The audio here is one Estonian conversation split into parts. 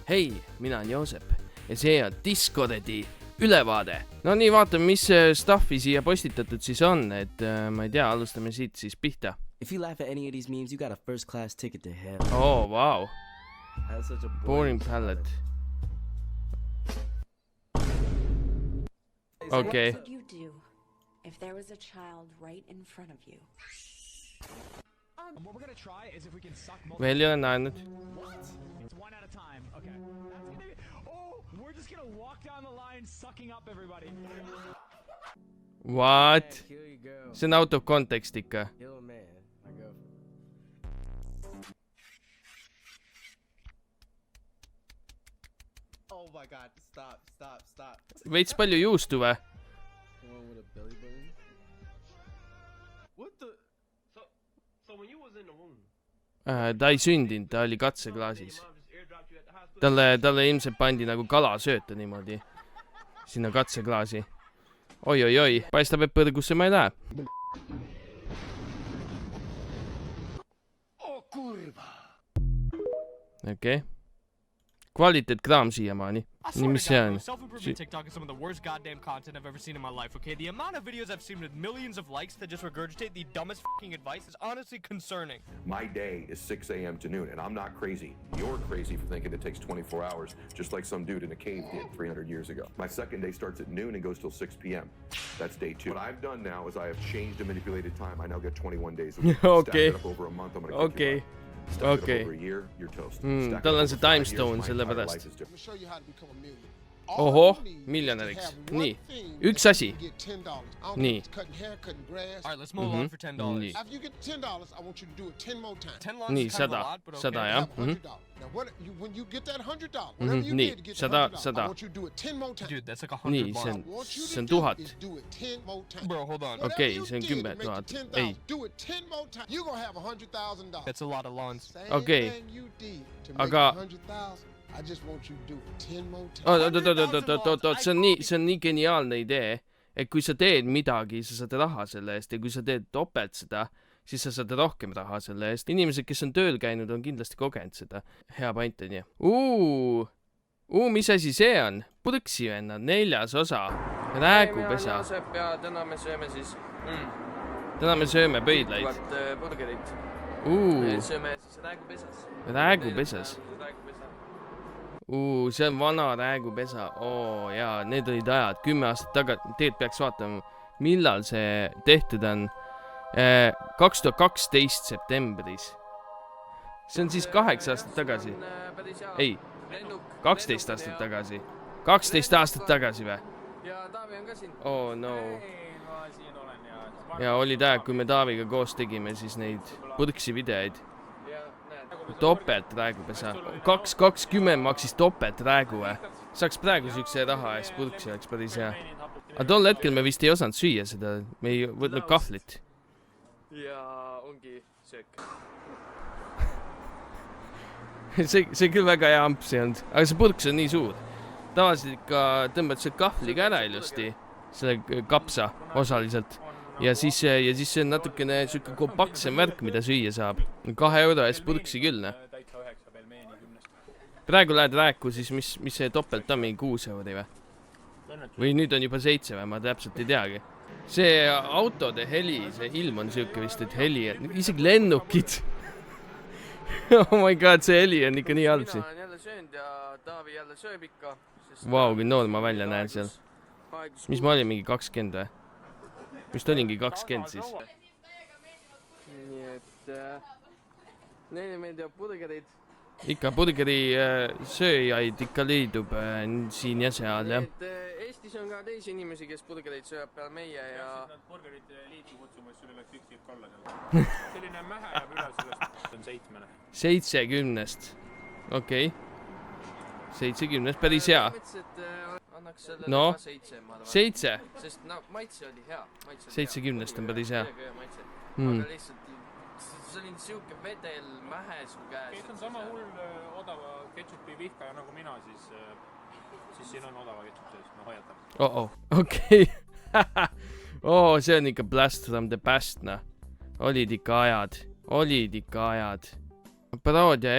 Hei, mina on Joosep ja see on Discordi ülevaade. No nii, vaatame, mis stuffi siia postitatud siis on, et ma ei tea, alustame siit siis pihta. If you laugh at any of these memes, you got a first class ticket to hell. Oh, wow. That's such a Boring palette. Okay. What would you do if there was a child right in front of you? What we're gonna try is if we can suck multiple. Veel ei ole näinud. It's one at a time. Okay. That's gonna be. Oh, we're just gonna walk down the line, sucking up everybody. What? Here you go. See on out of context ikka. Yo, man. I go. Oh my god, stop. Veits palju juustu või? One with a belly button. What the? So when you was in the womb. Ta ei sündinud, ta oli katseklaasis. Talle ilmselt pandi nagu kalasööta niimoodi. Sinna katseklaasi. Oi, paistab, et põrgusse ma ei lähe. Okei. Kvaliteetkraam siiamaani. Nii, mis see on? Self-improvement TikTok is some of the worst goddamn content I've ever seen in my life, okay? The amount of videos I've seen with millions of likes that just regurgitate the dumbest fucking advice is honestly concerning. My day is 6 a.m. to noon, and I'm not crazy. You're crazy for thinking it takes 24 hours, just like some dude in a cave did 300 years ago. My second day starts at noon and goes till 6 p.m. That's day 2. What I've done now is I have changed and manipulated time. I now get 21 days a week. Okay. Stack it up over a month, I'm gonna kick you out. Stack it up over a year, you're toast. Stack it tal up on see over 5 time years, stone my selle entire pärast. life is different. show you how to become a millionaire. Ohoh, miljonäriks. Nii, üks asi. Nii. Alright, let's move on for $10. Nii. After you get $10, I want you to do it 10 more times. 10 lots Nii, is kind of a 100. lot, but okay. 100, jah. Now, when you get that $100, whatever you Nii, did to get 100, $100, 100. I want you to do it 10 more times. Dude, that's like Nii, 100 see bucks. on, see on 1000. Is do it 10 more times. Bro, hold on. Whatever Okei, you see on did 10 to make000. the 10,000, Ei. do it 10 more times. You're going to have $100,000. That's a lot of lawns. Same Okei. thing you did to make Aga- 100,000. I just want you to do it 10 more times. Oot, see on nii geniaalne idee, et kui sa teed midagi, sa saad raha selle eest ja kui sa teed topelt seda, siis sa saad rohkem raha selle eest. Inimesed, kes on tööl käinud, on kindlasti kogenud seda. Hea point on ju. Mis asi see on? Purksivennad, 4. osa. Räägupesa. Ja täna me sööme siis Täna me sööme pöidlaid. burgerit. Sööme siis räägupesas. Räägupesas. See on vana räägupesa. Jaa, need olid ajad 10 aastat tagasi. Teed peaks vaatama, millal see tehtud on. 2012 septembris. See on siis 8 aastat tagasi. Ei, 12 aastat tagasi. 12 aastat tagasi või? Ja Taavi on ka siin. Oh no. Ei, ma siin olen ja. Ja olid ajad, kui me Taaviga koos tegime siis neid purksi videoid. Ja näed. Topelt räägupesa. 2.20 maksis topelt räägu või? Saaks praegu siukse raha eest purksi, oleks päris hea. Aga tol hetkel me vist ei osanud süüa seda. Me ei võtnud kahvlit. Ja ongi söök. See küll väga hea amps ei olnud. Aga see purks on nii suur. Tavaliselt ikka tõmbad see kahvliga ära ilusti. Selle kapsa osaliselt. Ja siis see on natukene siuke kompaktsem värk, mida süüa saab. 2 euro eest purksi küll, ne? Praegu lähed rääku, siis mis see topelt on, mingi 6 euri või? Või nüüd on juba 7 või, ma täpselt ei teagi. See autode heli, see ilm on siuke vist, et heli, isegi lennukid. Oh my god, see heli on ikka nii halb siin. Mina olen jälle söönud ja Taavi jälle sööb ikka. Vau, kui noor ma välja näen seal. Mis ma olin, mingi 20 või? Vist olingi 20 siis. Nii et neile meeldivad burgerid. Ikka burgeri sööjaid ikka leidub siin ja seal, jah. Eestis on ka teisi inimesi, kes burgerid sööb peal meie ja... Burgerid liitu kutsume, et sul oleks üks tükk alla seal. Selline mähe jääb üle sellest. On 7. 70-st. Okei. 70-st, päris hea. Annaks sellele No, ka 7, ma arvan. 7. Sest maitse oli hea. 70-st on päris hea. Aga lihtsalt see oli siuke vedel mähe su käes. Kes on sama hull odava ketšupi vihkaja nagu mina, siis siin on odava ketšup sees, ma hoiatan. Okei. See on ikka blast from the past, noh. Olid ikka ajad. Paroodia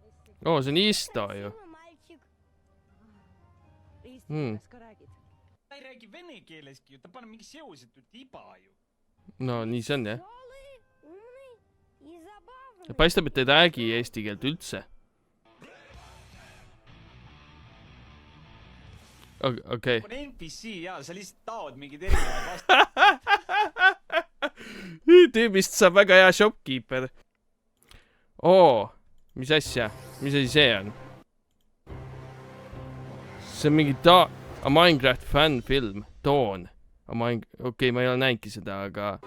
Oo, see on Isto ju. Ta ei räägi vene keeleski ju, ta paneb mingi seosetud iba ju. No nii see on jah. Paistab, et ei räägi eesti keelt üldse. Okei. Kui on NPC ja sa lihtsalt taod mingid erinevad vastu. Tüübist saab väga hea shopkeeper. Mis asja? Mis asi see on? See on mingi Minecraft fanfilm. Dawn. Okei, ma ei ole näinudki seda, aga...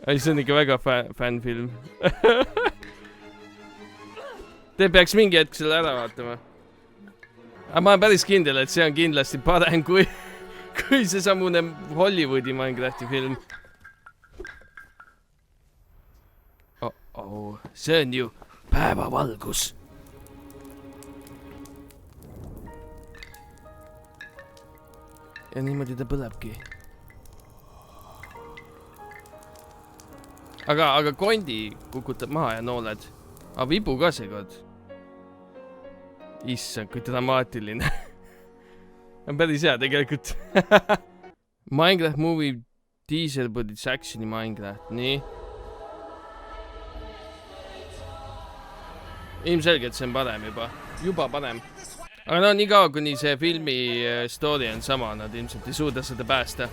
See on ikka väga fanfilm. Te peaks mingi hetk selle ära vaatama. Aga ma olen päris kindel, et see on kindlasti parem kui see samune Hollywoodi Minecrafti film. See on ju päevavalgus. Ja niimoodi ta põlebki. Aga kondi kukutab maha ja nooled. Aga vibu ka seekord. Issand, kui dramaatiline. On päris hea tegelikult. Minecraft movie teaser footage actioni Minecraft, nii. Ilmselgelt see on parem juba parem. Aga no nii kaua, kuni see filmi story on sama, nad ilmselt ei suuda seda päästa.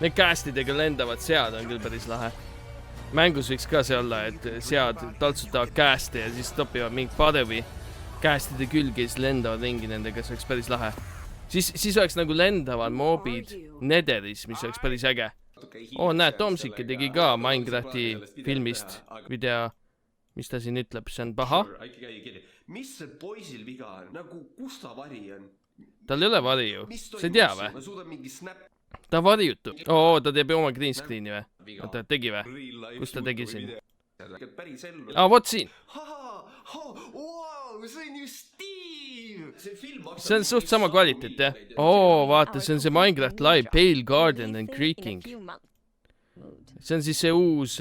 Need castidega lendavad sead on küll päris lahe. Mängus võiks ka see olla, et sead taltsutavad caste ja siis topivad mingi padevi castide külge ja siis lendavad ringi nendega, see oleks päris lahe. Siis oleks nagu lendavad moobid Netheris, mis oleks päris äge. Näed, Tomsike tegi ka Minecrafti filmist video. Mis ta siin ütleb, see on paha? Mis see poisil viga on? Nagu kus ta vari on? Tal ei ole vari ju. See ei tea või? Ma suudan mingi snap. Ta varjutu. Ta teeb oma green screeni või? Oota, tegi või? Kus ta tegi siin? Vot siin. See on ju Steve! See on suht sama kvaliteet, jah? Vaata, see on see Minecraft Live Pale Garden and Creaking. See on siis see uus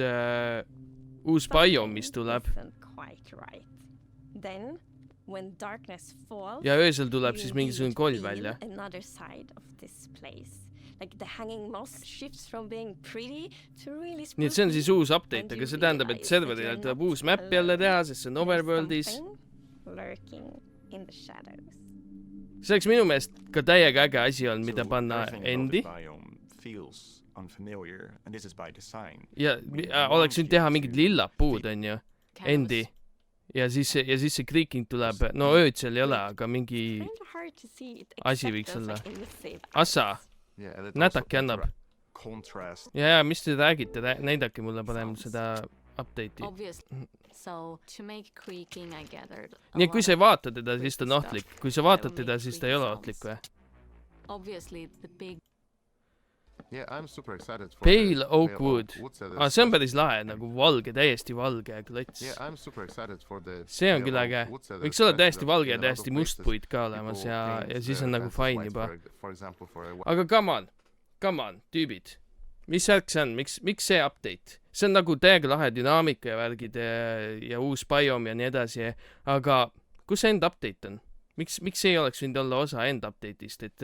biome, mis tuleb. Ja öösel tuleb siis mingisugune kolm välja. Nii et see on siis uus update, aga see tähendab, et serveril tuleb uus map jälle teha, sest see on Overworldis. See oleks minu meelest ka täiega äge asi on, mida panna endi. Ja oleks nüüd teha mingid lillad puud, on ju, endi. Ja siis see creaking tuleb, no ööd seal ei ole, aga mingi asi võiks olla. Assa, nätaki annab. Ja, mis te räägite, näidake mulle parem seda update'i. Nii, kui sa ei vaata teda, siis ta on ohtlik. Kui sa vaatad teda, siis ta ei ole ohtlik või? Pale Oak Wood. See on päris lahe, nagu valge, täiesti valge klots. See on küll äge. Võiks olla täiesti valge ja täiesti must puid ka olemas ja siis on nagu fine juba. Aga come on, tüübid. Mis värk see on? Miks see update? See on nagu täiega lahe dünaamika ja värgid ja uus biome ja nii edasi. Aga kus see end update on? Miks ei oleks võinud olla osa end update'ist, et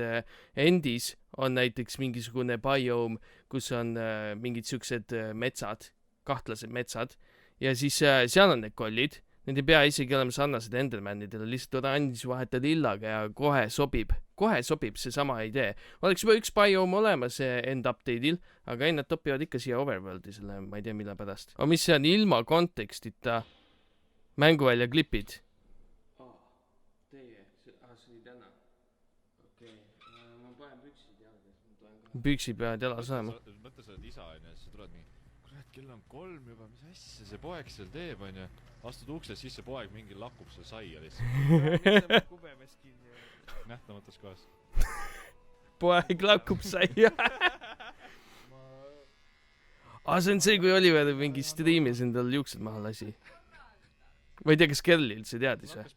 endis on näiteks mingisugune biome, kus on mingid siuksed metsad, kahtlased metsad, ja siis seal on need kollid, need ei pea isegi olema sarnased Endermanidele, lihtsalt oranž vaheta lillaga ja kohe sobib see sama idee. Oleks juba üks biome olemas end update'il, aga ei, nad topivad ikka siia Overworldi selle, ma ei tea mille pärast. Aga mis see on ilma kontekstita mänguvälja klipid? Püksid peavad jalas olema. Mõtle sa oled isa, on ju, siis sa tuled mingi, kurat, kell on 3 juba, mis asja see poeg seal teeb, on ju. Astud uksest sisse, poeg mingi lakub seal saia lihtsalt. Nähtamatus kohas. Poeg lakub saia. See on see, kui Oliver mingi streamis endal juuksed maha lasi. Ma ei tea, kas Kerli üldse teadis või?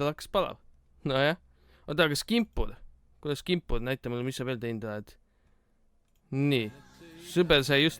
Ta hakkas palav. Nojah. Oota, aga Skimpur? Kuidas Skimpur? Näita mulle, mis sa veel teinud oled. Nii. Sõber sai just...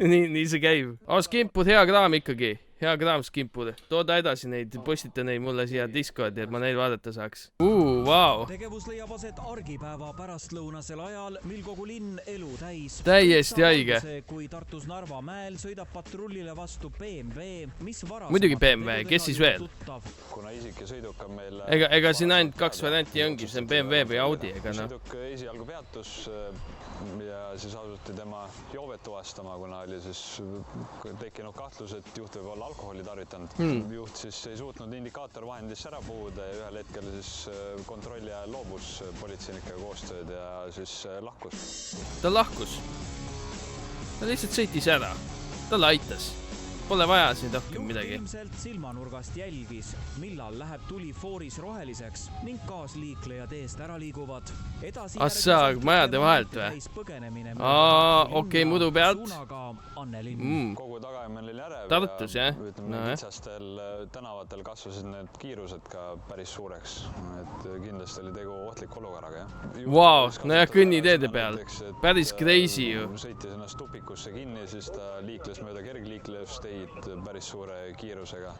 nii see käib. Skimpur, hea kraam ikkagi. Hea kraam, Skimpur. Tooda edasi neid, postita neid mulle siia Discordi, et ma neil vaadata saaks. Wow. Tegevus leiab aset argipäeva pärastlõunasel ajal, mil kogu linn elu täis. Täiesti haige. Kui Tartus Narva mäel sõidab patrullile vastu BMW, mis varasemalt... Muidugi BMW, kes siis veel? Kuna isik ja sõiduk on meil... Ega siin ainult 2 varianti ongi, see on BMW või Audi, ega noh. Sõiduk esialgu peatus ja siis asuti tema joovet tuvastama, kuna oli siis tekkinud kahtlus, et juht võib olla alkoholi tarvitanud. Juht siis ei suutnud indikaatorvahendisse ära puhuda ja ühel hetkel siis kontrolli ajal loobus politseinikega koostööd ja siis lahkus. Ta lahkus. Ta lihtsalt sõitis ära. Ta laitas. Pole vaja siin rohkem midagi. Ilmselt silmanurgast jälgis, millal läheb tuli fooris roheliseks ning kaasliiklejad eest ära liiguvad. Assaa, majade vahelt või? Okei, mudu pealt. Kogu tagajärjel järev Tartus, jah? Metsastel tänavatel kasvasid need kiirused ka päris suureks. Et kindlasti oli tegu ohtlik olukorraga, jah. Vau, no jah, kõnniteede peal. Päris crazy ju. Sõitis ennast tupikusse kinni, siis ta liikles mööda kergliiklejust päris suure kiirusega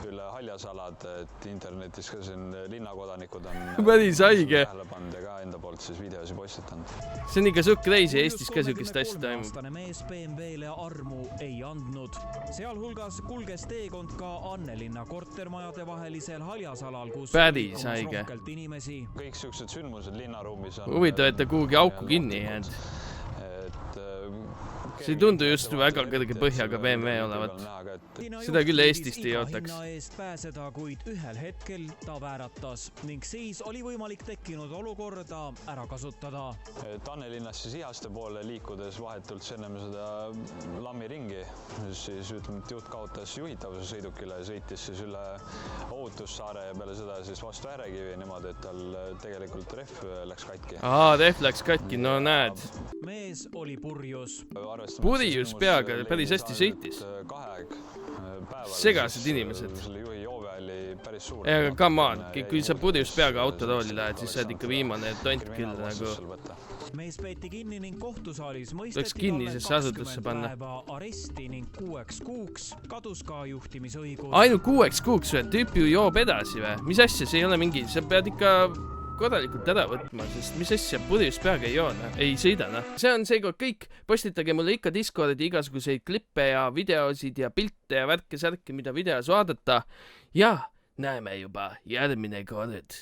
üle haljasalad, et internetis ka siin linnakodanikud on päris haige. Tähele pannud ja ka enda poolt siis videosi postitanud. See on ikka suht crazy, Eestis ka sükest asja toimub. Aastane mees BMW-le armu ei andnud. Sealhulgas kulges teekond ka Annelinna kortermajade vahelisel haljasalal, kus päris haige. Kõik siuksed sündmused linnaruumis on... Huvitav, et ta kuhugi auku kinni jäänud. See ei tundu just väga kõrge põhjaga BMW olevat. Seda küll Eestist ei ootaks. Eest pääseda, kuid ühel hetkel ta vääratas ning siis oli võimalik tekkinud olukorda ära kasutada. Tannelinnas siis Ihaste poole liikudes vahetult ennem seda lammiringi, siis ütleme, et juht kaotas juhitavuse sõidukile ja sõitis siis üle Ohutussaare ja peale seda siis vastu Ärekivi niimoodi, et tal tegelikult rehv läks katki. Rehv läks katki, no näed. Mees oli purjus. Purjus peaga, päris hästi sõitis. Segased inimesed. Ega come on, kui sa purjus peaga autorooli lähed, siis sa oled ikka viimane tont küll nagu. Mees peeti kinni ning kohtusaalis mõisteti talle 20 päeva aresti ning 6 kuuks kadus ka juhtimisõigus. Ainult 6 kuuks või? Tüüp ju joob edasi või? Mis asja, see ei ole mingi, sa pead ikka korralikult ära võtma, sest mis asja, purjus peaga ei joona, ei sõida. See on seekord kõik. Postitage mulle ikka Discordi igasuguseid klippe ja videosid ja pilte ja värke-särke, mida videos vaadata. Ja näeme juba järgmine kord.